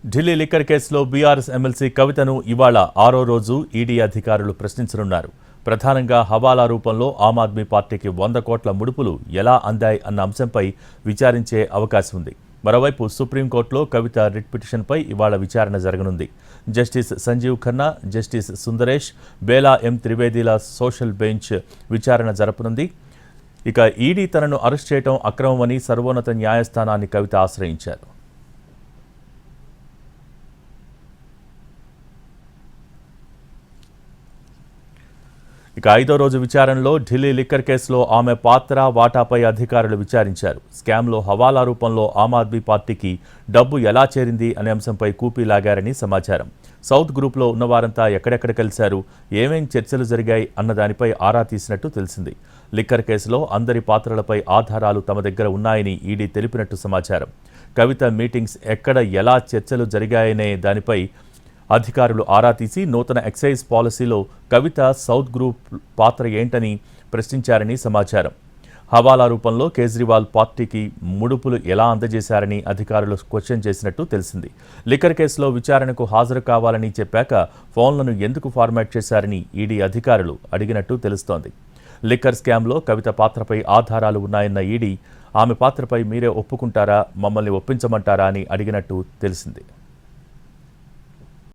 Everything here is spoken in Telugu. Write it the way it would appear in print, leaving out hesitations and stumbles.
ఢిల్లీ లిక్కర్ కేసులో బీఆర్ఎస్ ఎమ్మెల్సీ కవితను ఇవాళ 6వ రోజు ఈడీ అధికారులు ప్రశ్నించనున్నారు. ప్రధానంగా హవాలా రూపంలో ఆమ్ ఆద్మీ పార్టీకి 100 కోట్ల ముడుపులు ఎలా అందాయి అన్న అంశంపై విచారించే అవకాశం ఉంది. మరోవైపు సుప్రీంకోర్టులో కవిత రిట్ పిటిషన్పై ఇవాళ విచారణ జరగనుంది. జస్టిస్ సంజీవ్ ఖన్నా, జస్టిస్ సుందరేష్, బేలా ఎం త్రివేదీల సోషల్ బెంచ్ విచారణ జరపనుంది. ఇక ఈడీ తనను అరెస్ట్ చేయడం అక్రమమని సర్వోన్నత న్యాయస్థానాన్ని కవిత ఆశ్రయించారు. ఇక 5వ రోజు విచారణలో ఢిల్లీ లిక్కర్ కేసులో ఆమె పాత్ర, వాటాపై అధికారులు విచారించారు. స్కామ్లో హవాలా రూపంలో ఆమ్ ఆద్మీ పార్టీకి డబ్బు ఎలా చేరింది అనే అంశంపై కూపీ లాగారని సమాచారం. సౌత్ గ్రూప్లో ఉన్నవారంతా ఎక్కడెక్కడ కలిశారు, ఏమేం చర్చలు జరిగాయి అన్న దానిపై ఆరా తీసినట్టు తెలిసింది. లిక్కర్ కేసులో అందరి పాత్రలపై ఆధారాలు తమ దగ్గర ఉన్నాయని ఈడీ తెలిపినట్టు సమాచారం. కవిత మీటింగ్స్ ఎక్కడ, ఎలా చర్చలు జరిగాయనే దానిపై అధికారులు ఆరా తీసి నూతన ఎక్సైజ్ పాలసీలో కవిత, సౌత్ గ్రూప్ పాత్ర ఏంటని ప్రశ్నించారని సమాచారం. హవాలా రూపంలో కేజ్రీవాల్ పార్టీకి ముడుపులు ఎలా అందజేశారని అధికారులు క్వశ్చన్ చేసినట్టు తెలిసింది. లిక్కర్ కేసులో విచారణకు హాజరు కావాలని చెప్పాక ఫోన్లను ఎందుకు ఫార్మాట్ చేశారని ఈడీ అధికారులు అడిగినట్టు తెలుస్తోంది. లిక్కర్ స్కామ్లో కవిత పాత్రపై ఆధారాలు ఉన్నాయన్న ఈడీ ఆమె పాత్రపై మీరే ఒప్పుకుంటారా, మమ్మల్ని ఒప్పించమంటారా అని అడిగినట్టు తెలిసింది.